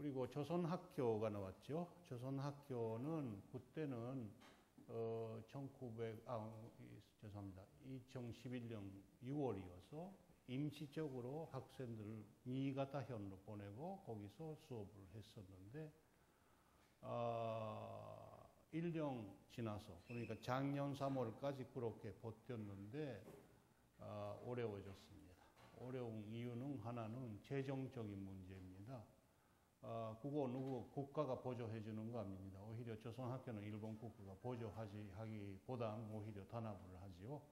그리고 조선학교가 나왔죠. 조선학교는 그때는 2011년 6월이어서 임시적으로 학생들을 니가타현으로 보내고 거기서 수업을 했었는데 1년 지나서 그러니까 작년 3월까지 그렇게 버텼는데 어려워졌습니다. 어려운 이유는 하나는 재정적인 문제입니다. 그거 국가가 보조해 주는 거 아닙니다. 오히려 조선학교는 일본 국가가 보조하기보다 오히려 단합을 하지요.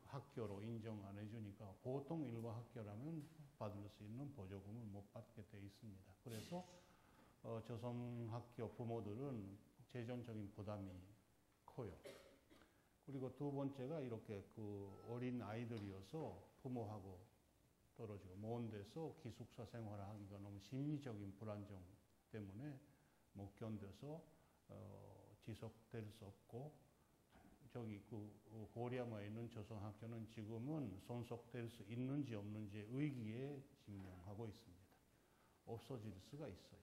학교로 인정 안 해주니까 보통 일반 학교라면 받을 수 있는 보조금을 못 받게 돼 있습니다. 그래서 조선학교 부모들은 재정적인 부담이 커요. 그리고 두 번째가 이렇게 그 어린 아이들이어서 부모하고 떨어지고 먼 데서 기숙사 생활을 하기가 너무 심리적인 불안정 때문에 못 견뎌서 지속될 수 없고 저기 그 고리야마에 있는 조선학교는 지금은 손속될 수 있는지 없는지 의기에 직면하고 있습니다. 없어질 수가 있어요.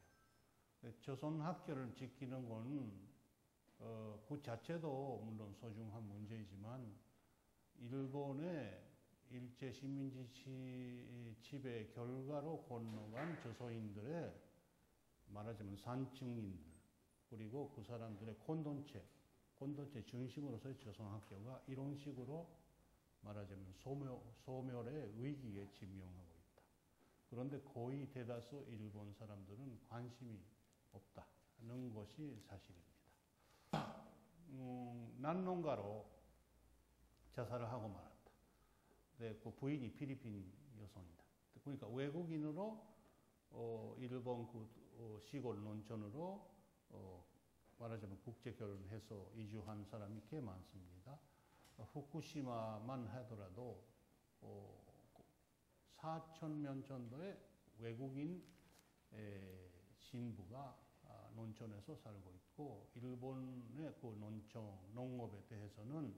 조선학교를 지키는 건 그 자체도 물론 소중한 문제이지만 일본의 일제 식민지 지배 결과로 건너간 조선인들의 말하자면 산증인들 그리고 그 사람들의 공동체 중심으로서의 조선학교가 이런 식으로 말하자면 소멸의 위기에 직면하고 있다. 그런데 거의 대다수 일본 사람들은 관심이 없다는 것이 사실입니다. 난농가로 자살을 하고 말았다. 네, 그 부인이 필리핀 여성이다. 그러니까 외국인으로 일본 그 시골 농촌으로 말하자면 국제 결혼해서 이주한 사람이 꽤 많습니다. 후쿠시마만 하더라도 4,000명 정도의 외국인 신부가 농촌에서 살고 있고 일본의 그 농업에 대해서는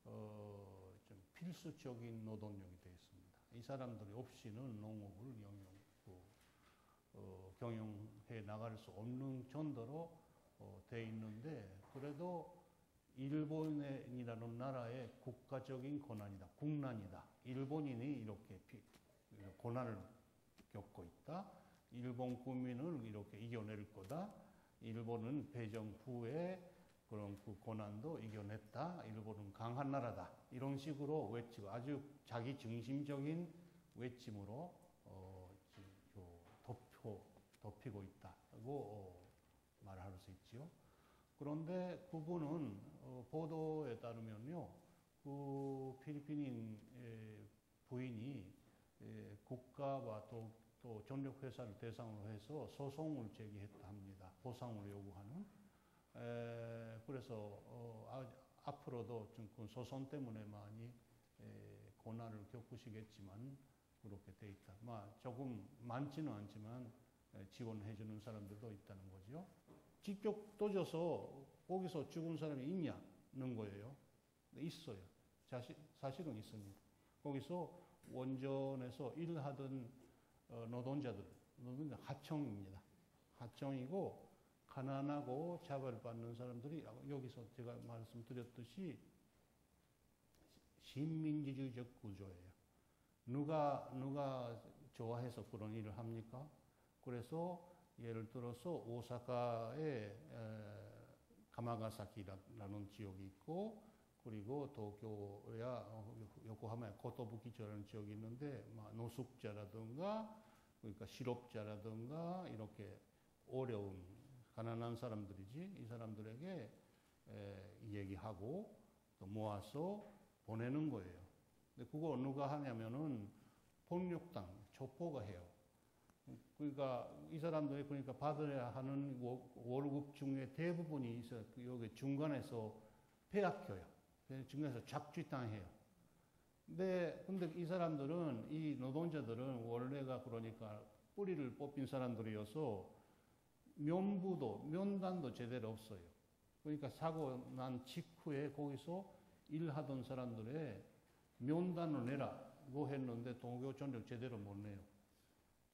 좀 필수적인 노동력이 되어 있습니다. 이 사람들이 없이는 농업을 경영해 나갈 수 없는 정도로 되어 있는데 그래도 일본이라는 나라의 국가적인 고난이다. 국난이다. 일본인이 이렇게 고난을 겪고 있다. 일본 국민을 이렇게 이겨낼 거다. 일본은 배정 후에 그런 그 고난도 이겨냈다. 일본은 강한 나라다. 이런 식으로 외치고 아주 자기 중심적인 외침으로 덮이고 있다고 말할 수 있지요. 그런데 그분은 보도에 따르면요, 그 필리핀인 부인이 국가와 또 전력회사를 대상으로 해서 소송을 제기했다 합니다. 보상을 요구하는. 그래서 앞으로도 좀 그 소송 때문에 많이 고난을 겪으시겠지만 그렇게 돼 있다. 조금 많지는 않지만 지원해주는 사람들도 있다는 거죠. 직접 떠져서 거기서 죽은 사람이 있냐는 거예요. 있어요. 사실은 있습니다. 거기서 원전에서 일하던 노동자들 하청입니다. 하청이고 가난하고 차별받는 사람들이 여기서 제가 말씀드렸듯이 신민주주의적 구조예요. 누가 좋아해서 그런 일을 합니까? 그래서 예를 들어서 오사카에 가마가사키라는 지역이 있고 그리고 도쿄야 요코하마에 고토부키초라는 지역이 있는데 노숙자라든가 그러니까 실업자라든가 이렇게 어려운 가난한 사람들이지 이 사람들에게 얘기하고 또 모아서 보내는 거예요. 근데 그거 누가 하냐면은 폭력당 족보가 해요. 그러니까 이 사람들이 그러니까 받아야 하는 월급 중에 대부분이 있어요. 여기 중간에서 빼앗겨요. 중간에서 착취당해요. 근데 이 사람들은, 이 노동자들은 원래가 그러니까 뿌리를 뽑힌 사람들이어서 면단도 제대로 없어요. 그러니까 사고 난 직후에 거기서 일하던 사람들의 면단을 내라고 했는데 동교전력 제대로 못 내요.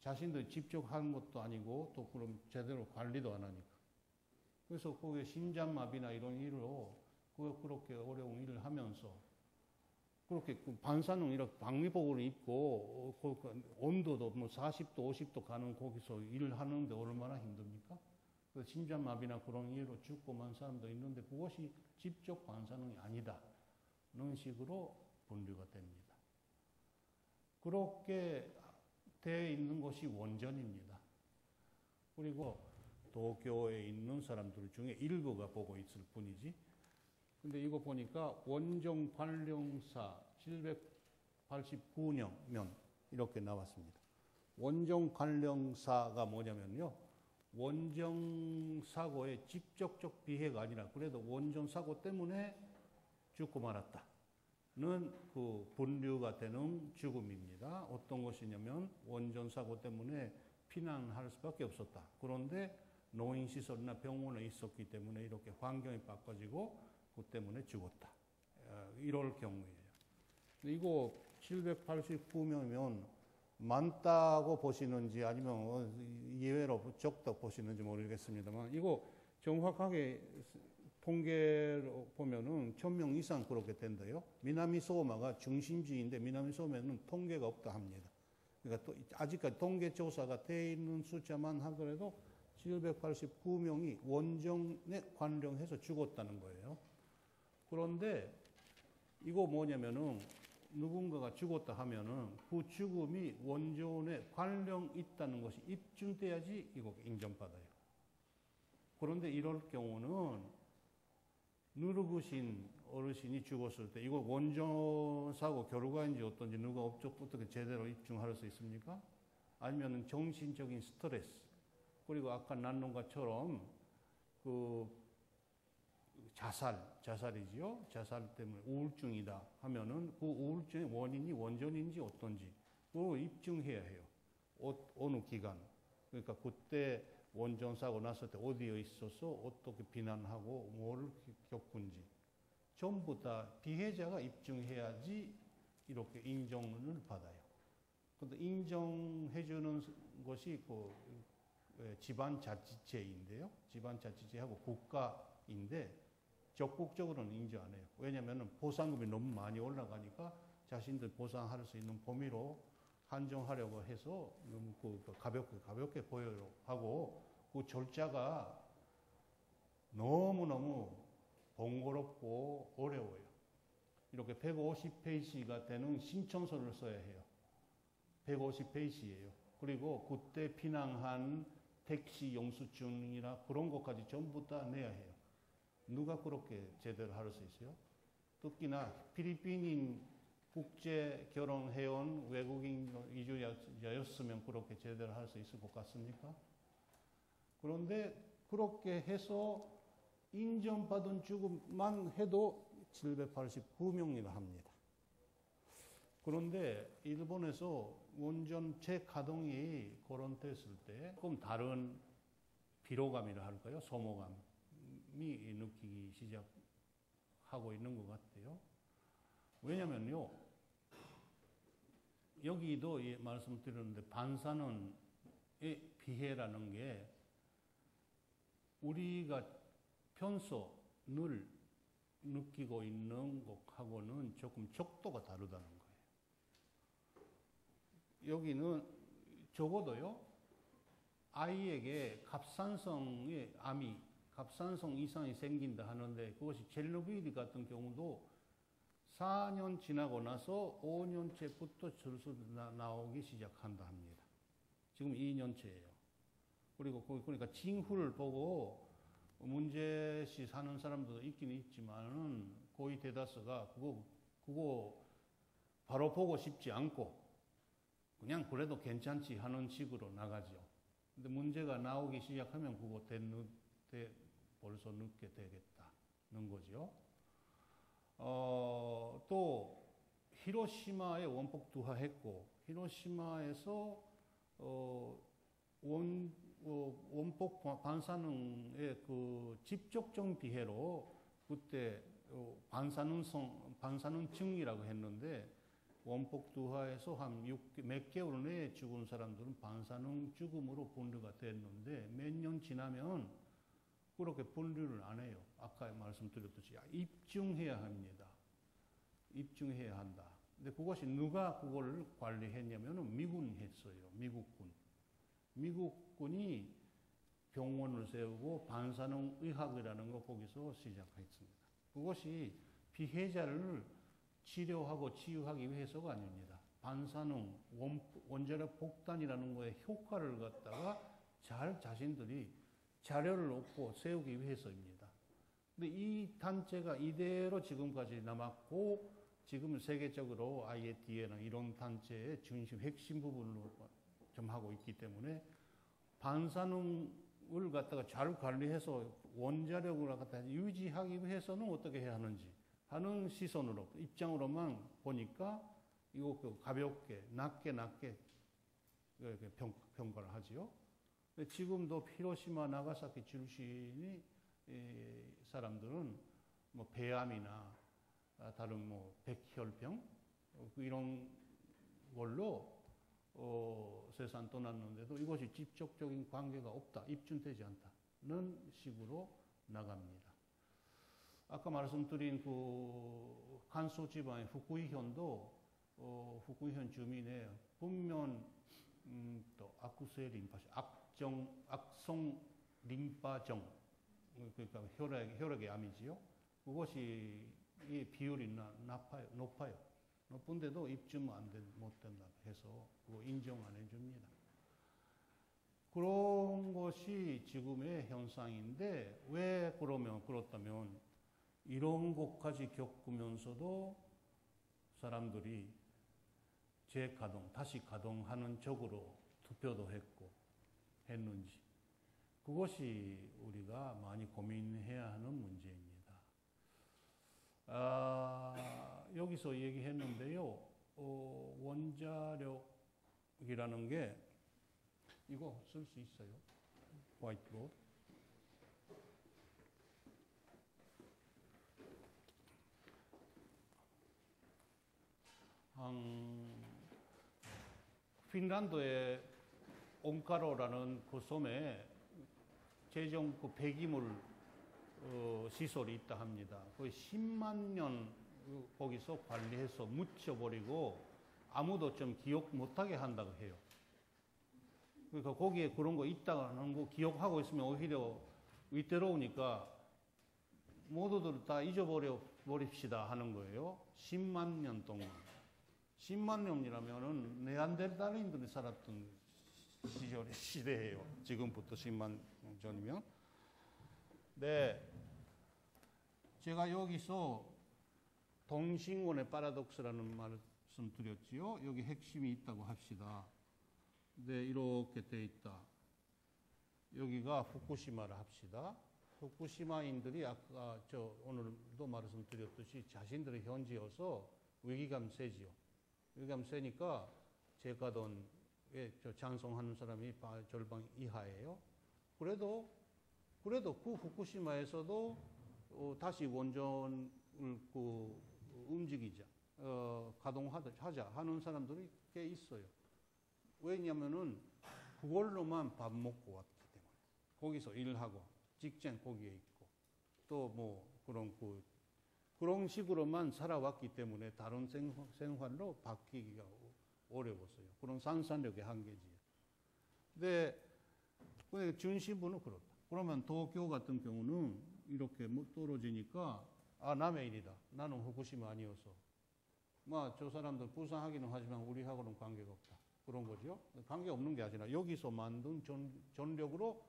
자신들이 직접 하는 것도 아니고 또 그럼 제대로 관리도 안 하니까. 그래서 거기에 심장마비나 이런 일로 그렇게 어려운 일을 하면서 그렇게 반사능 이렇게 방위복을 입고 온도도 뭐 40도, 50도 가는 거기서 일을 하는데 얼마나 힘듭니까? 그 심장마비나 그런 이유로 죽고 만 사람도 있는데 그것이 직접 반사능이 아니다. 그런 식으로 분류가 됩니다. 그렇게 되어 있는 것이 원전입니다. 그리고 도교에 있는 사람들 중에 일부가 보고 있을 뿐이지. 근데 이거 보니까 원정 관령사 789년 이렇게 나왔습니다. 원정 관령사가 뭐냐면요. 원정 사고의 직접적 피해가 아니라 그래도 원전 사고 때문에 죽고 말았다는 그 분류가 되는 죽음입니다. 어떤 것이냐면 원전 사고 때문에 피난할 수밖에 없었다. 그런데 노인시설이나 병원에 있었기 때문에 이렇게 환경이 바꿔지고 그 때문에 죽었다. 이럴 경우예요. 이거 789명이면 많다고 보시는지 아니면 예외로 적다고 보시는지 모르겠습니다만 이거 정확하게 통계로 보면은 1000명 이상 그렇게 된대요. 미나미소마가 중심지인데 미나미소마는 통계가 없다 합니다. 그러니까 또 아직까지 통계 조사가 돼 있는 숫자만 하더라도 789명이 원전에 관련해서 죽었다는 거예요. 그런데 이거 뭐냐면은 누군가가 죽었다 하면은 그 죽음이 원전에 관련 있다는 것이 입증돼야지 이거 인정받아요. 그런데 이럴 경우는 늙으신 어르신이 죽었을 때 이거 원전 사고 결과인지 어떤지 누가 어떻게 제대로 입증할 수 있습니까? 아니면은 정신적인 스트레스 그리고 아까 난론가처럼 그 자살이지요. 자살 때문에 우울증이다 하면은 그 우울증의 원인이 원전인지 어떤지 그걸 입증해야 해요. 어느 기간. 그러니까 그때 원전 사고 났을 때 어디에 있어서 어떻게避難하고 뭘 겪은지 전부 다 피해자가 입증해야지 이렇게 인정을 받아요. 근데 인정해주는 것이 그 지방자치체인데요. 지방자치체하고 국가인데 적극적으로는 인정 안 해요. 왜냐하면 보상금이 너무 많이 올라가니까 자신들 보상할 수 있는 범위로 한정하려고 해서 너무 가볍게 보여요 하고 그 절차가 너무너무 번거롭고 어려워요. 이렇게 150페이지가 되는 신청서를 써야 해요. 150페이지예요. 그리고 그때 피난한 택시 영수증이나 그런 것까지 전부 다 내야 해요. 누가 그렇게 제대로 할 수 있어요? 특히나 필리핀인 국제 결혼해온 외국인 이주자였으면 그렇게 제대로 할 수 있을 것 같습니까? 그런데 그렇게 해서 인정받은 죽음만 해도 789명이라 합니다. 그런데 일본에서 원전 재가동이 거론됐을 때 조금 다른 피로감이라 할까요? 소모감이 느끼기 시작하고 있는 것 같아요. 왜냐면요, 여기도 말씀드렸는데 반사능의 피해라는 게 우리가 평소 늘 느끼고 있는 것하고는 조금 척도가 다르다는 거예요. 여기는 적어도요, 아이에게 갑상선의 암이 갑상선 이상이 생긴다 하는데 그것이 첼노빌 같은 경우도 4년 지나고 나서 5년째부터 줄수 나오기 시작한다 합니다. 지금 2년째예요. 그리고 그러니까 징후를 보고 문제시 사는 사람도 있긴 있지만은 거의 대다수가 그거 바로 보고 싶지 않고 그냥 그래도 괜찮지 하는 식으로 나가죠. 근데 문제가 나오기 시작하면 그거 벌써 늦게 되겠다는 거죠. 또 히로시마에 원폭 투하했고 히로시마에서 원폭 반사능의 그 직접적 피해로 그때 반사능증이라고 했는데 원폭두하에서 한 몇 개월 내에 죽은 사람들은 반사능 죽음으로 분류가 됐는데 몇 년 지나면 그렇게 분류를 안 해요. 아까 말씀드렸듯이 입증해야 합니다. 입증해야 한다. 근데 그것이 누가 그걸 관리했냐면은 미군이 했어요. 미국군. 미국군이 병원을 세우고 반사능 의학이라는 거 거기서 시작했습니다. 그것이 피해자를 치료하고 치유하기 위해서가 아닙니다. 반사능, 원자력 폭탄이라는 거에 효과를 갖다가 잘 자신들이 자료를 얻고 세우기 위해서입니다. 근데 이 단체가 이대로 지금까지 남았고 지금 세계적으로 IAEA나 이런 단체의 중심 핵심 부분으로 좀 하고 있기 때문에 반사능을 갖다가 잘 관리해서 원자력을 갖다가 유지하기 위해서는 어떻게 해야 하는지 하는 시선으로 입장으로만 보니까 이거 가볍게 낮게 이렇게 평가를 하지요. 지금도 히로시마 나가사키 출신이 사람들은 뭐 배암이나 다른 뭐 백혈병 이런 걸로 세상 떠났는데도 이것이 직접적인 관계가 없다, 입증되지 않다는 식으로 나갑니다. 아까 말씀드린 그 간소 지방의 후쿠이현도 후쿠이현 주민의 분명 또 악구세 림파시, 악성 림파정, 그러니까 혈액의 암이지요. 그것이 이 비율이 높아요. 높은데도 입증 못 된다 해서 그거 인정 안 해줍니다. 그런 것이 지금의 현상인데 왜 그렇다면 이런 것까지 겪으면서도 사람들이 재가동, 다시 가동하는 쪽으로 투표도 했는지 그것이 우리가 많이 고민해야 하는 문제입니다. 여기서 얘기했는데요. 원자력이라는 게 이거 쓸 수 있어요. 화이트보드. 핀란드의 온카로라는 그 섬에 제정 그 폐기물 시설이 있다 합니다. 거의 10만 년 거기서 관리해서 묻혀버리고 아무도 좀 기억 못하게 한다고 해요. 그러니까 거기에 그런 거 있다는 거 기억하고 있으면 오히려 위태로우니까 모두들 다 잊어버립시다 하는 거예요. 10만 년 동안. 10만 년이라면은 네안데르탈인들이 살았던 시대예요. 지금부터 10만 년 전이면. 네. 제가 여기서 동신원의 파라독스라는 말씀 드렸지요. 여기 핵심이 있다고 합시다. 네, 이렇게 돼 있다. 여기가 후쿠시마라 합시다. 후쿠시마인들이 아까 오늘도 말씀드렸듯이 자신들의 현지여서 위기감 세지요. 위기감 세니까 재가동에 찬성하는 사람이 절반 이하예요. 그래도 그 후쿠시마에서도 다시 원전을 움직이자, 가동하자 하는 사람들이 꽤 있어요. 왜냐면은 그걸로만 밥 먹고 왔기 때문에. 거기서 일하고, 직장 거기에 있고, 또 뭐 그런 식으로만 살아왔기 때문에 다른 생활로 바뀌기가 어려웠어요. 그런 상상력의 한계지요. 근데 중심부는 그렇다. 그러면 도쿄 같은 경우는 이렇게 떨어지니까 남의 일이다. 나는 후쿠시마 아니어서. 저 사람들 불쌍하기는 하지만 우리하고는 관계가 없다. 그런 거죠. 관계 없는 게 아니라 여기서 만든 전력으로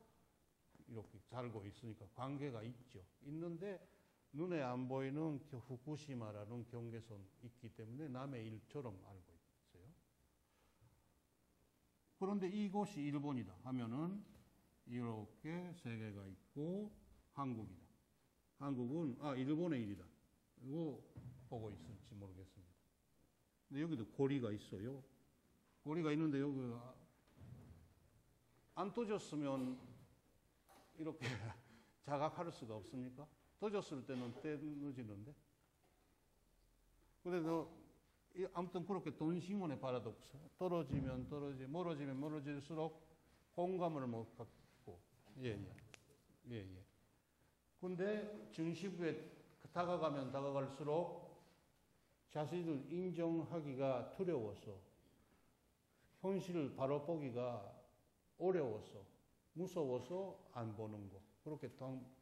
이렇게 살고 있으니까 관계가 있죠. 있는데 눈에 안 보이는 후쿠시마라는 경계선 있기 때문에 남의 일처럼 알고 있어요. 그런데 이곳이 일본이다 하면은 이렇게 세 개가 있고 한국이다. 한국은 일본의 일이다. 이거 보고 있을지 모르겠습니다. 근데 여기도 고리가 있어요. 고리가 있는데 여기 안 떠졌으면 이렇게 자각할 수가 없습니까? 떠졌을 때는 때 늦어지는데. 그래서 아무튼 그렇게 돈시몬의 파라독스. 떨어지면 멀어지면 멀어질수록 공감을 못 갖고, 예. 근데 증시부에 다가가면 다가갈수록 자신을 인정하기가 두려워서, 현실을 바로 보기가 어려워서, 무서워서 안 보는 거. 그렇게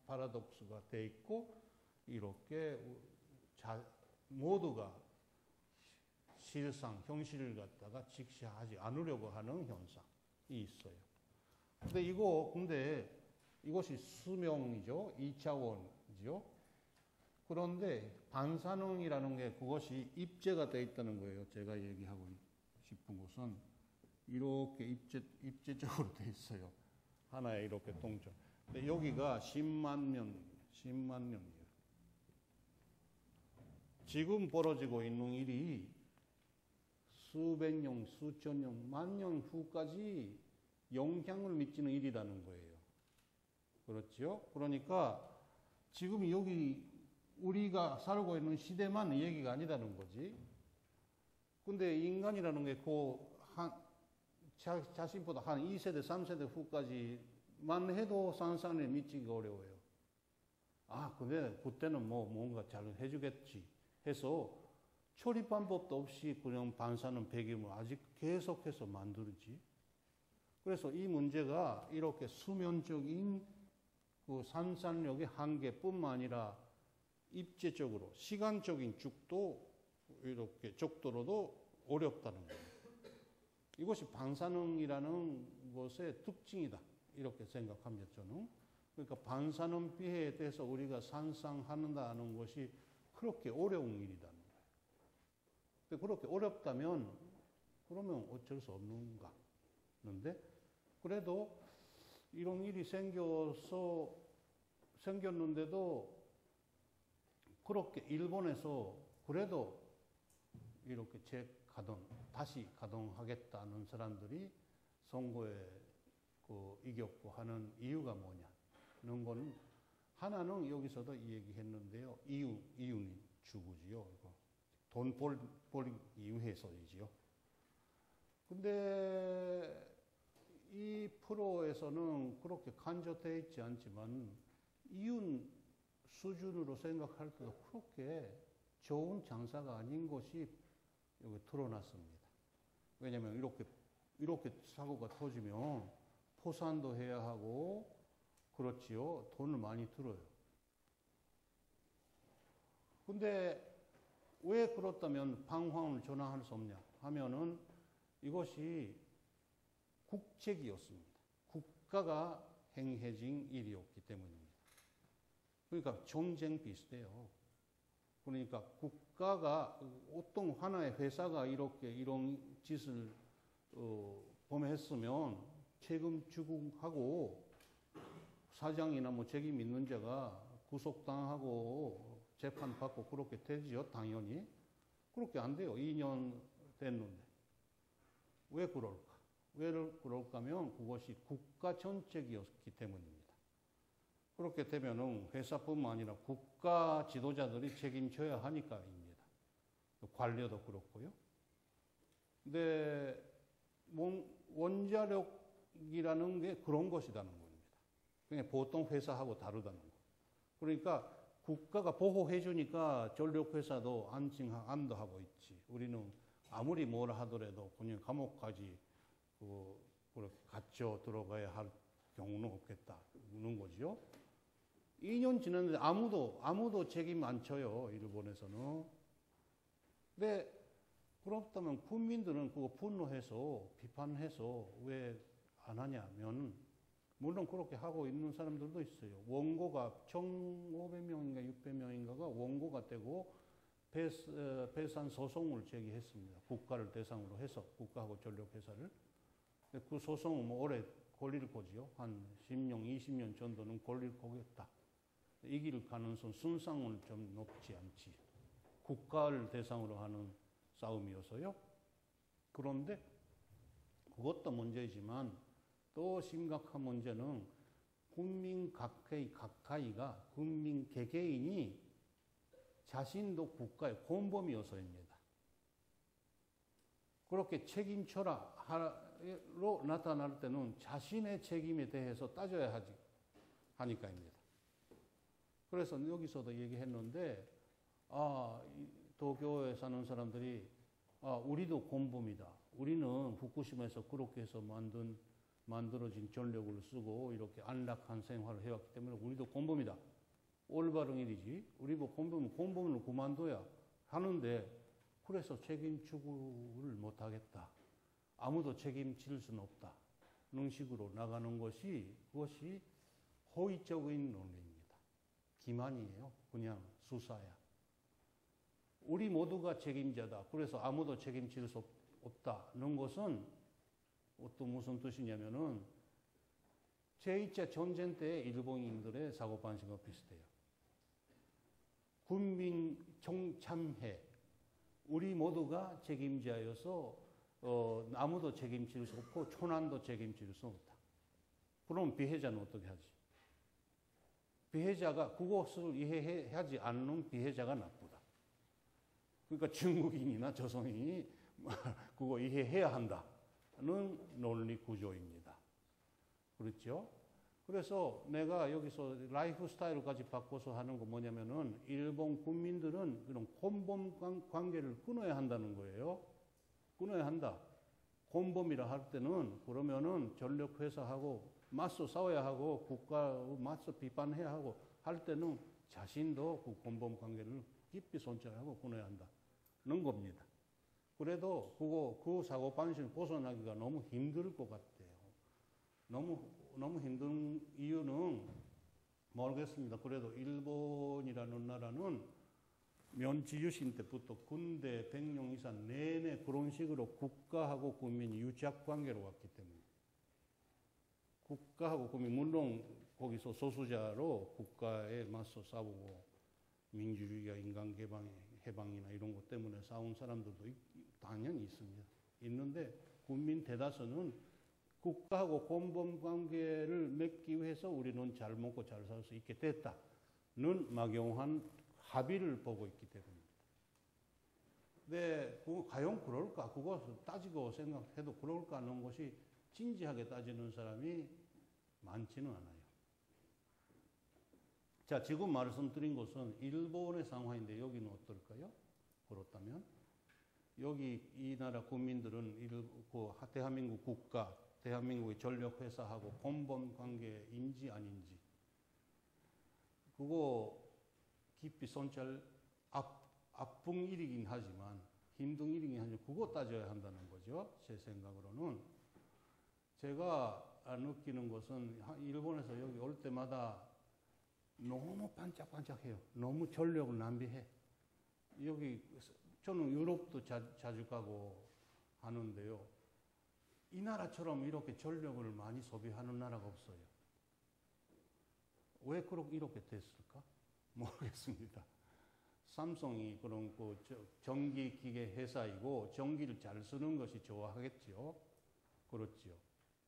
파라독스가 돼 있고, 이렇게 모두가 실상, 현실을 갖다가 직시하지 않으려고 하는 현상이 있어요. 근데 이것이 수명이죠. 2차원이죠. 그런데 반사능이라는 게 그것이 입제가 되어 있다는 거예요. 제가 얘기하고 싶은 것은 이렇게 입제적으로 되어 있어요. 하나에 이렇게 동전. 근데 여기가 10만 년이에요. 지금 벌어지고 있는 일이 수백 년, 수천 년, 만 년 후까지 영향을 미치는 일이라는 거예요. 그렇죠? 그러니까 지금 여기 우리가 살고 있는 시대만 얘기가 아니라는 거지. 근데 인간이라는 게 자신보다 한 2세대, 3세대 후까지만 해도 상상에 미치기가 어려워요. 근데 그때는 뭔가 잘 해주겠지 해서 처리 방법도 없이 그냥 반사는 배경을 아직 계속해서 만들지. 그래서 이 문제가 이렇게 수면적인 그 산산력의 한계뿐만 아니라 입체적으로 시간적인 족도로도 어렵다는 거예요. 이것이 반사능이라는 것의 특징이다. 이렇게 생각합니다, 저는. 그러니까 반사능 비해에 대해서 우리가 상상한다는 것이 그렇게 어려운 일이라는 거예요. 근데 그렇게 어렵다면 그러면 어쩔 수 없는가? 그런데 그래도 이런 일이 생겼는데도 그렇게 일본에서 그래도 이렇게 다시 가동하겠다는 사람들이 선거에 이겼고 하는 이유가 뭐냐는 거는 하나는 여기서도 얘기했는데요. 이윤이 주구지요. 돈 벌 이유 해서이지요. 근데 이 프로에서는 그렇게 간접되어 있지 않지만 이윤 수준으로 생각할 때도 그렇게 좋은 장사가 아닌 것이 여기 드러났습니다. 왜냐하면 이렇게 사고가 터지면 포산도 해야 하고 그렇지요. 돈을 많이 들어요. 근데 왜 그렇다면 방황을 전환할 수 없냐 하면은 이것이 국책이었습니다. 국가가 행해진 일이었기 때문입니다. 그러니까 전쟁 비슷해요. 그러니까 국가가 어떤 하나의 회사가 이런 짓을 범했으면 책임 추궁하고 사장이나 책임 있는 자가 구속당하고 재판받고 그렇게 되지요, 당연히. 그렇게 안 돼요. 2년 됐는데. 왜 그럴까? 왜 그럴까 하면 그것이 국가 정책이었기 때문입니다. 그렇게 되면은 회사뿐만 아니라 국가 지도자들이 책임져야 하니까입니다. 관료도 그렇고요. 근데 원자력이라는 게 그런 것이라는 겁니다. 그냥 보통 회사하고 다르다는 거. 그러니까 국가가 보호해 주니까 전력회사도 안도 하고 있지. 우리는 아무리 뭐라 하더라도 그냥 감옥까지 그렇게 갇혀 들어가야 할 경우는 없겠다는 거죠. 2년 지났는데 아무도 책임 안 져요, 일본에서는. 근데 그렇다면 국민들은 그거 분노해서 비판해서 왜 안 하냐면 물론 그렇게 하고 있는 사람들도 있어요. 원고가 1,500명인가 600명인가가 원고가 되고 배상 소송을 제기했습니다. 국가를 대상으로 해서 국가하고 전력회사를. 그 소송은 오래 걸릴 거지요. 한 10년, 20년 정도는 걸릴 거겠다. 이길 가능성, 순상은 좀 높지 않지. 국가를 대상으로 하는 싸움이어서요. 그런데 그것도 문제이지만 또 심각한 문제는 국민 가까이가 국민 개개인이 자신도 국가의 공범이어서입니다. 그렇게 책임져라로 나타날 때는 자신의 책임에 대해서 따져야 하니까입니다. 그래서 여기서도 얘기했는데, 도쿄에 사는 사람들이, 우리도 곰범이다. 우리는 후쿠시마에서 그렇게 해서 만들어진 전력을 쓰고 이렇게 안락한 생활을 해왔기 때문에 우리도 곰범이다. 올바른 일이지. 우리 뭐 곰범을 그만둬야 하는데, 그래서 책임추구를 못하겠다. 아무도 책임질 수는 없다. 그런 식으로 나가는 그것이 호의적인 논리입니다. 기만이에요. 그냥 수사야. 우리 모두가 책임자다. 그래서 아무도 책임질 수 없다는 것은 또 무슨 뜻이냐면은 제2차 전쟁 때 일본인들의 사고방식과 비슷해요. 군민 정참해. 우리 모두가 책임자여서 아무도 책임질 수 없고 초난도 책임질 수 없다. 그럼 피해자는 어떻게 하지? 피해자가 그것을 이해하지 않는 피해자가 나쁘다. 그러니까 중국인이나 조선인이 그거 이해해야 한다는 논리 구조입니다. 그렇죠? 그래서 내가 여기서 라이프 스타일까지 바꿔서 하는 거 뭐냐면은 일본 국민들은 그런 곰범 관계를 끊어야 한다는 거예요. 끊어야 한다. 곰범이라 할 때는 그러면은 전력 회사하고 맞서 싸워야 하고 국가 맞서 비판해야 하고 할 때는 자신도 그 곰범 관계를 깊이 손절하고 끊어야 한다는 겁니다. 그래도 그 사고 방식을 벗어나기가 너무 힘들 것 같아요. 너무 힘든 이유는 모르겠습니다. 그래도 일본이라는 나라는 면지유신 때부터 군대 100년 이상 내내 그런 식으로 국가하고 국민이 유착 관계로 왔기 때문에 국가하고 국민 물론 거기서 소수자로 국가에 맞서 싸우고 민주주의와 인간 해방이나 이런 것 때문에 싸운 사람들도 당연히 있습니다. 있는데 국민 대다수는 국가하고 곰범 관계를 맺기 위해서 우리는 잘 먹고 잘 살 수 있게 됐다는 막연한 합의를 보고 있기 때문입니다. 근데 과연 그럴까? 그것을 따지고 생각해도 그럴까 하는 것이 진지하게 따지는 사람이 많지는 않아요. 자, 지금 말씀드린 것은 일본의 상황인데 여기는 어떨까요? 그렇다면 여기 이 나라 국민들은 대한민국 국가, 대한민국의 전력회사하고 곰범 관계인지 아닌지 그거 깊이 손절 아픈 일이긴 하지만 힘든 일이긴 하지만 그거 따져야 한다는 거죠. 제 생각으로는. 제가 느끼는 것은 일본에서 여기 올 때마다 너무 반짝반짝해요. 너무 전력을 낭비해. 여기 저는 유럽도 자주 가고 하는데요. 이 나라처럼 이렇게 전력을 많이 소비하는 나라가 없어요. 왜 이렇게 됐을까? 모르겠습니다. 삼성이 그런 전기기계 회사이고 전기를 잘 쓰는 것이 좋아하겠죠. 그렇죠.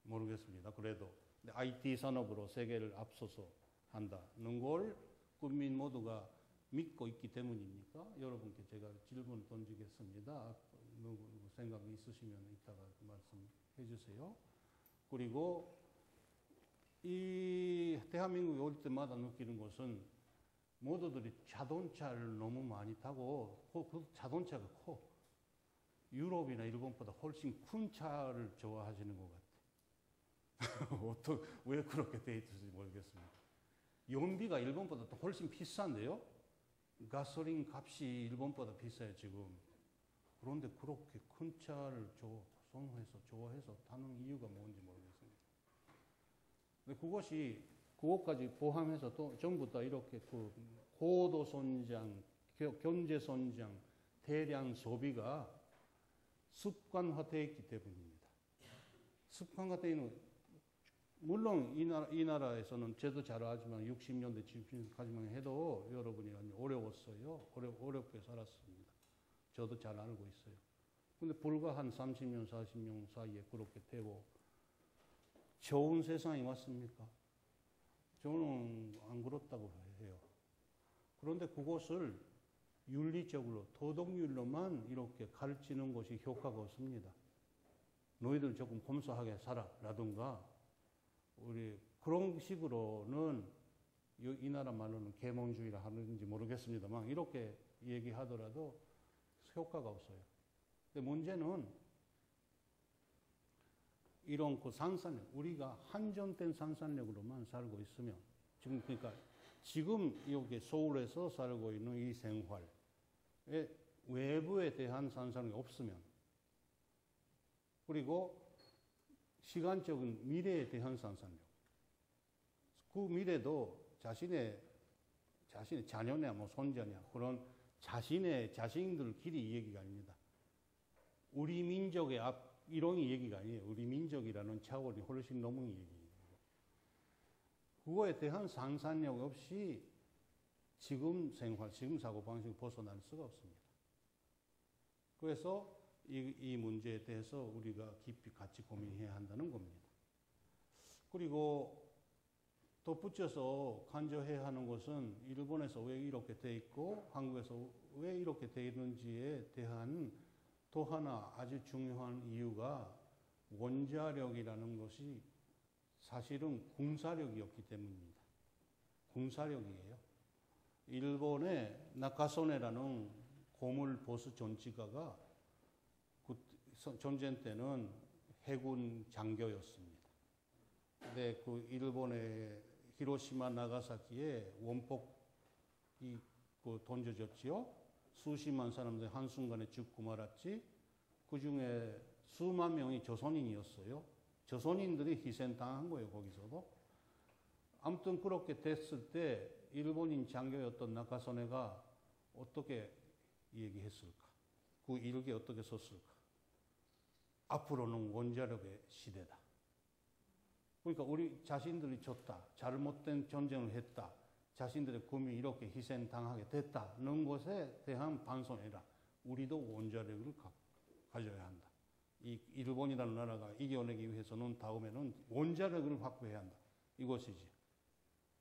모르겠습니다. 그래도 IT 산업으로 세계를 앞서서 한다는 걸 국민 모두가 믿고 있기 때문입니까? 여러분께 제가 질문 던지겠습니다. 누구 생각이 있으시면 이따가 말씀해 주세요. 그리고 이 대한민국에 올 때마다 느끼는 것은 모두들이 자동차를 너무 많이 타고 그 자동차가 커. 유럽이나 일본보다 훨씬 큰 차를 좋아하시는 것 같아요. 왜 그렇게 돼 있을지 모르겠습니다. 연비가 일본보다 훨씬 비싼데요? 가솔린 값이 일본보다 비싸요, 지금. 그런데 그렇게 큰 차를 선호해서 좋아해서 타는 이유가 뭔지 모르겠습니다. 근데 그것까지 포함해서 또 전부 다 이렇게 고도 선장, 경제 선장, 대량 소비가 습관화되어 있기 때문입니다. 습관화되어 있는 물론 이 나라에서는 저도 잘 알지만 60년대 70년대까지만 해도 여러분이 어려웠어요. 어렵게 살았습니다. 저도 잘 알고 있어요. 근데 불과 한 30년, 40년 사이에 그렇게 되고 좋은 세상이 왔습니까? 저는 안 그렇다고 해요. 그런데 그것을 윤리적으로, 도덕률로만 이렇게 가르치는 것이 효과가 없습니다. 너희들 조금 검소하게 살아라든가 우리 그런 식으로는 이 나라 말로는 계몽주의라 하는지 모르겠습니다만 이렇게 얘기하더라도 효과가 없어요. 근데 문제는 이런 그 생산력, 우리가 한정된 생산력으로만 살고 있으면 지금 그러니까 지금 여기 서울에서 살고 있는 이 생활에 외부에 대한 상상이 없으면 그리고 시간적인 미래에 대한 상상력 그 미래도 자신의 자녀냐 뭐 손자냐 그런 자신들끼리 얘기가 아닙니다. 우리 민족의 이런 얘기가 아니에요. 우리 민족이라는 차원이 훨씬 넘은 얘기예요. 그거에 대한 상상력 없이 지금 생활, 지금 사고방식을 벗어날 수가 없습니다. 그래서 이 문제에 대해서 우리가 깊이 같이 고민해야 한다는 겁니다. 그리고 덧붙여서 간절해야 하는 것은 일본에서 왜 이렇게 돼 있고 한국에서 왜 이렇게 돼 있는지에 대한 또 하나 아주 중요한 이유가 원자력이라는 것이 사실은 군사력이었기 때문입니다. 군사력이에요. 일본의 나카소네라는 고물 보수 정치가가 그 전쟁 때는 해군 장교였습니다. 근데 그 일본의 히로시마 나가사키에 원폭이 던져졌지요. 수십만 사람들이 한순간에 죽고 말았지. 그 중에 수만 명이 조선인이었어요. 조선인들이 희생당한 거예요, 거기서도. 아무튼 그렇게 됐을 때 일본인 장교였던 나카소네가 어떻게 얘기했을까? 그 일기에 어떻게 썼을까? 앞으로는 원자력의 시대다. 그러니까 우리 자신들이 졌다. 잘못된 전쟁을 했다. 자신들의 국민이 이렇게 희생당하게 됐다는 것에 대한 반성해라. 우리도 원자력을 가져야 한다. 이 일본이라는 나라가 이겨내기 위해서는 다음에는 원자력을 확보해야 한다. 이것이지.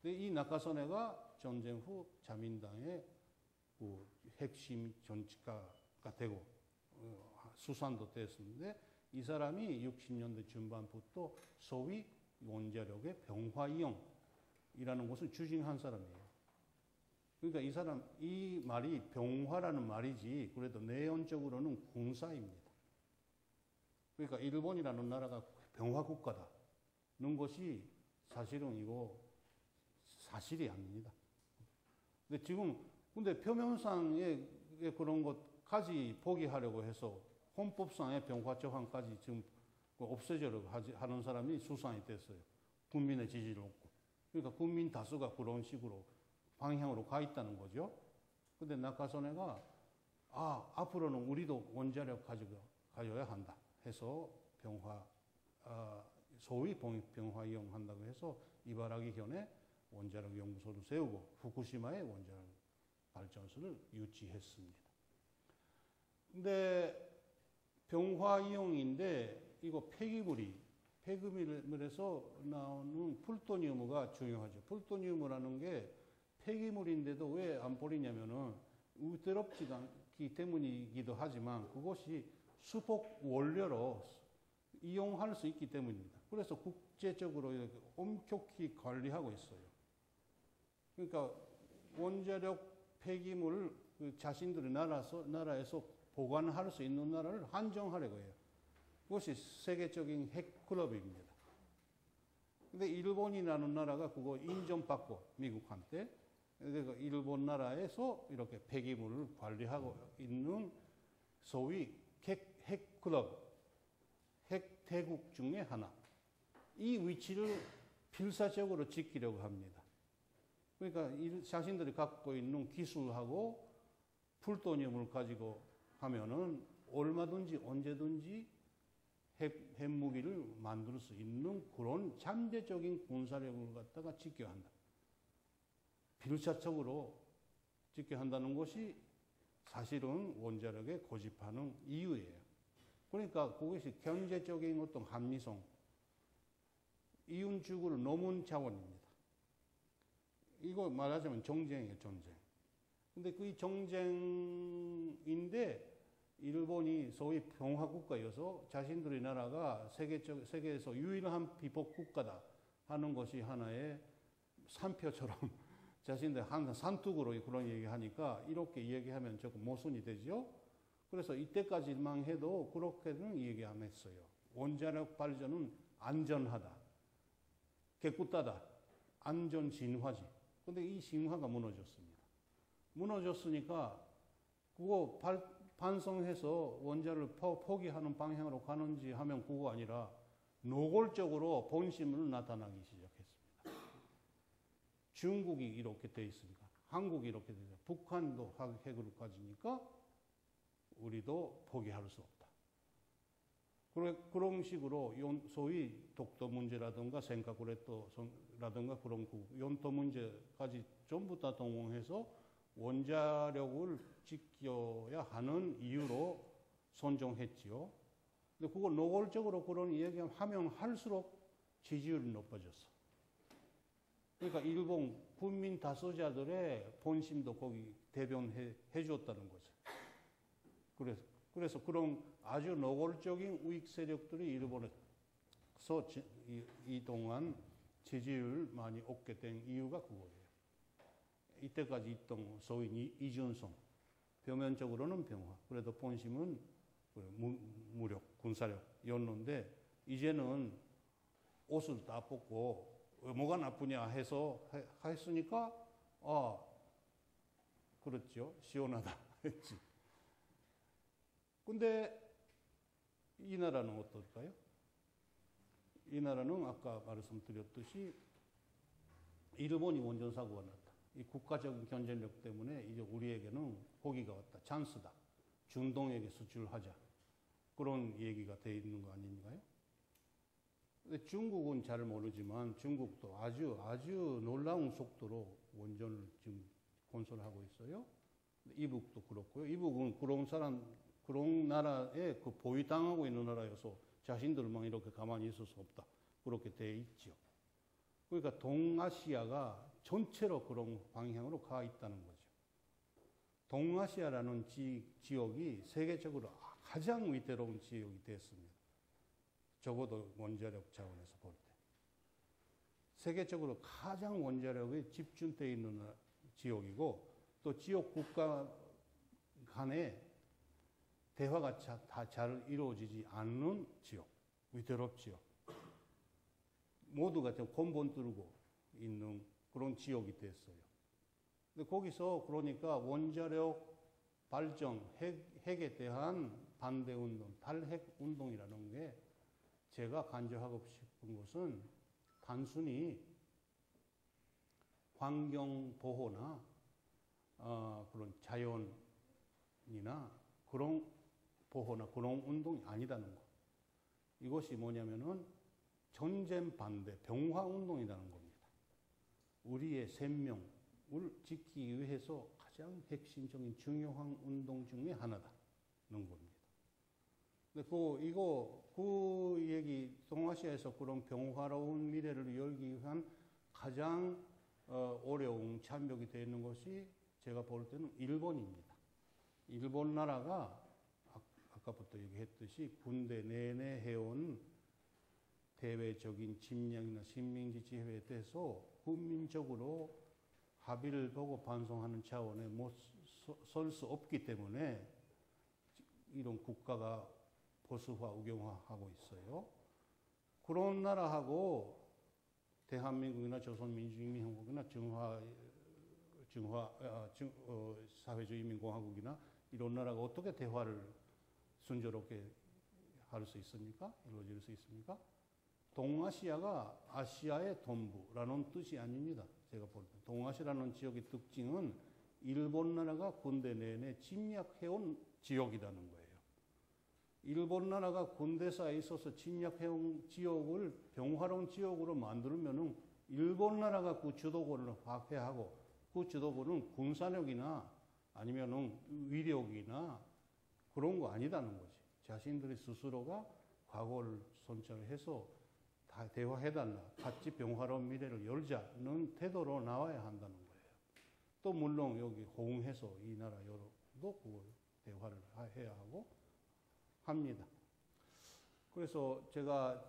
근데 이 나카소네가 전쟁 후 자민당의 그 핵심 정치가가 되고 수상도 됐었는데 이 사람이 60년대 중반부터 소위 원자력의 병화이용이라는 것을 추진한 사람이에요. 그러니까 이 사람 이 말이 병화라는 말이지 그래도 내연적으로는 군사입니다. 그러니까 일본이라는 나라가 병화 국가다는 것이 사실은 이거 사실이 아닙니다. 근데 표면상의 그런 것까지 포기하려고 해서 헌법상의 병화 조항까지 지금 없애려고 하는 사람이 수상이 됐어요. 국민의 지지를 얻고. 그러니까 국민 다수가 그런 식으로 방향으로 가 있다는 거죠. 근데 나카소네가 앞으로는 우리도 원자력 가져야 한다 해서 소위 병화 이용한다고 해서 이바라기현에 원자력 연구소를 세우고 후쿠시마에 원자력 발전소를 유치했습니다. 근데 병화 이용인데 이거 폐기물에서 나오는 플루토늄가 중요하죠. 플루토늄이라는 게 폐기물인데도 왜 안 버리냐면은 위태롭지 않기 때문이기도 하지만 그것이 수복 원료로 이용할 수 있기 때문입니다. 그래서 국제적으로 이렇게 엄격히 관리하고 있어요. 그러니까 원자력 폐기물을 자신들의 나라에서 보관할 수 있는 나라를 한정하려고 해요. 그것이 세계적인 핵클럽입니다. 근데 일본이라는 나라가 그거 인정받고 미국한테 그러니까 일본 나라에서 이렇게 폐기물을 관리하고 있는 소위 핵클럽, 핵대국 중에 하나. 이 위치를 필사적으로 지키려고 합니다. 그러니까 자신들이 갖고 있는 기술하고 플루토늄을 가지고 하면은 얼마든지 언제든지 핵무기를 만들 수 있는 그런 잠재적인 군사력을 갖다가 지켜야 한다. 필사적으로 지켜야 한다는 것이 사실은 원자력에 고집하는 이유예요. 그러니까 그것이 경제적인 어떤 합리성, 이윤주구를 넘은 차원입니다. 이거 말하자면 정쟁이에요, 정쟁. 근데 그 정쟁인데 일본이 소위 평화국가여서 자신들의 나라가 세계에서 유일한 비폭국가다 하는 것이 하나의 산표처럼 자신들 항상 산뚝으로 그런 얘기하니까 이렇게 얘기하면 조금 모순이 되죠. 그래서 이때까지만 해도 그렇게는 얘기 안 했어요. 원자력 발전은 안전하다, 깨끗하다, 안전 진화지. 근데 이 진화가 무너졌습니다. 무너졌으니까 그거 반성해서 원자를 포기하는 방향으로 가는지 하면 그거 아니라 노골적으로 본심을 나타나기 시작했습니다. 중국이 이렇게 돼 있으니까, 한국이 이렇게 돼 있으니까, 북한도 핵을 가지니까 우리도 포기할 수 없다. 그런 식으로 소위 독도 문제라든가 생카쿠레토라든가 그런 연토 문제까지 전부 다 동원해서 원자력을 지켜야 하는 이유로 선정했지요. 근데 그거 노골적으로 그런 이야기하면 할수록 지지율이 높아졌어. 그러니까 일본 국민 다수자들의 본심도 거기 대변해 줬다는 거죠. 그래서 그런 아주 노골적인 우익 세력들이 일본에서 이동안 지지율을 많이 얻게 된 이유가 그거예요. 이때까지 있던 소위 이준성, 표면적으로는 평화, 그래도 본심은 무력, 군사력이었는데 이제는 옷을 다 벗고 뭐가 나쁘냐 해서 했으니까 그렇죠. 시원하다 했지. 근데 이 나라는 어떨까요? 이 나라는 아까 말씀드렸듯이 일본이 원전 사고가 났다. 이 국가적인 경쟁력 때문에 이제 우리에게는 호기가 왔다. 찬스다. 중동에게 수출하자. 그런 얘기가 돼 있는 거 아닌가요? 근데 중국은 잘 모르지만 중국도 아주 놀라운 속도로 원전을 지금 건설하고 있어요. 이북도 그렇고요. 이북은 그런 나라에 보위당하고 있는 나라여서 자신들만 이렇게 가만히 있을 수 없다. 그렇게 돼 있죠. 그러니까 동아시아가 전체로 그런 방향으로 가 있다는 거죠. 동아시아라는 지역이 세계적으로 가장 위태로운 지역이 됐습니다. 적어도 원자력 차원에서 볼 때. 세계적으로 가장 원자력이 집중되어 있는 지역이고 또 지역 국가 간에 대화가 다 잘 이루어지지 않는 지역, 위태롭지요. 모두가 좀 곤본 뚫고 있는 그런 지역이 됐어요. 근데 거기서 그러니까 원자력 발전, 핵에 대한 반대 운동, 탈핵 운동이라는 게 제가 강조하고 싶은 것은 단순히 환경 보호나 그런 자연이나 그런 보호나 그런 운동이 아니다는 거. 이것이 뭐냐면은 전쟁 반대, 병화 운동이라는 겁니다. 우리의 생명을 지키기 위해서 가장 핵심적인 중요한 운동 중에 하나다는 겁니다. 근데 그 얘기, 동아시아에서 그런 평화로운 미래를 열기 위한 가장 어려운 장벽이 되어 있는 것이 제가 볼 때는 일본입니다. 일본 나라가 아까부터 얘기했듯이 군대 내내 해온 대외적인 침략이나 식민지 지배에 대해서 국민적으로 합의를 보고 반성하는 차원에 설 수 없기 때문에 이런 국가가 보수화, 우경화하고 있어요. 그런 나라하고 대한민국이나 조선민주주의인민공화국이나 사회주의인민공화국이나 이런 나라가 어떻게 대화를 순조롭게 할 수 있습니까? 이루어질 수 있습니까? 동아시아가 아시아의 동부라는 뜻이 아닙니다. 제가 볼 때. 동아시아라는 지역의 특징은 일본 나라가 군대 내내 침략해온 지역이라는 거예요. 일본 나라가 군대사에 있어서 침략해온 지역을 평화로운 지역으로 만들면은 일본 나라가 그 주도권을 확대하고 그 주도권은 군사력이나 아니면은 위력이나 그런 거 아니다는 거지. 자신들이 스스로가 과거를 선처해서 다 대화해달라. 같이 평화로운 미래를 열자는 태도로 나와야 한다는 거예요. 또 물론 여기 호응해서 이 나라 여러도 그걸 대화를 해야 하고 합니다. 그래서 제가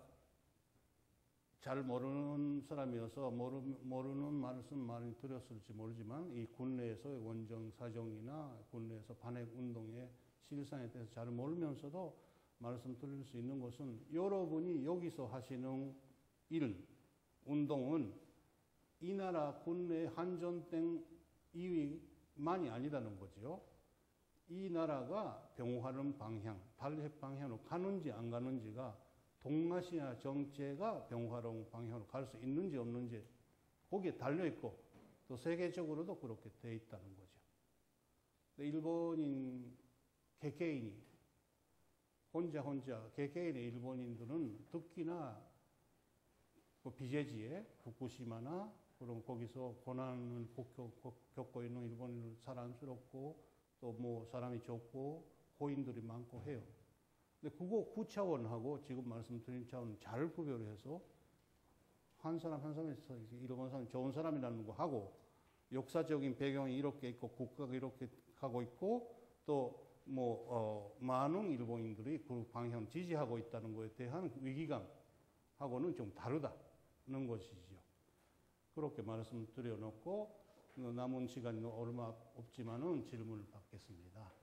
잘 모르는 사람이어서 모르는 말씀 많이 드렸을지 모르지만 이 군내에서의 원정 사정이나 군내에서 반핵 운동의 실상에 대해서 잘 모르면서도 말씀드릴 수 있는 것은 여러분이 여기서 하시는 일, 운동은 이 나라 군내 한전땡 이위만이 아니라는 거죠. 이 나라가 병화는 방향, 탈핵 방향으로 가는지 안 가는지가 동아시아 정체가 병화론 방향으로 갈 수 있는지 없는지 거기에 달려있고 또 세계적으로도 그렇게 돼 있다는 거죠. 일본인 개개인이 혼자 개개인의 일본인들은 특히나 그 비제지에 후쿠시마나 그런 거기서 고난을 겪고 있는 일본인들 사랑스럽고 또 뭐 사람이 좋고 고인들이 많고 해요. 근데 그거 9차원하고 지금 말씀드린 차원은 잘 구별해서 한 사람 한 사람에서 일본 사람이 좋은 사람이라는 거 하고 역사적인 배경이 이렇게 있고 국가가 이렇게 가고 있고 또 많은 일본인들이 그 방향을 지지하고 있다는 것에 대한 위기감하고는 좀 다르다는 것이죠. 그렇게 말씀드려 놓고 남은 시간이 얼마 없지만은 질문을 받겠습니다.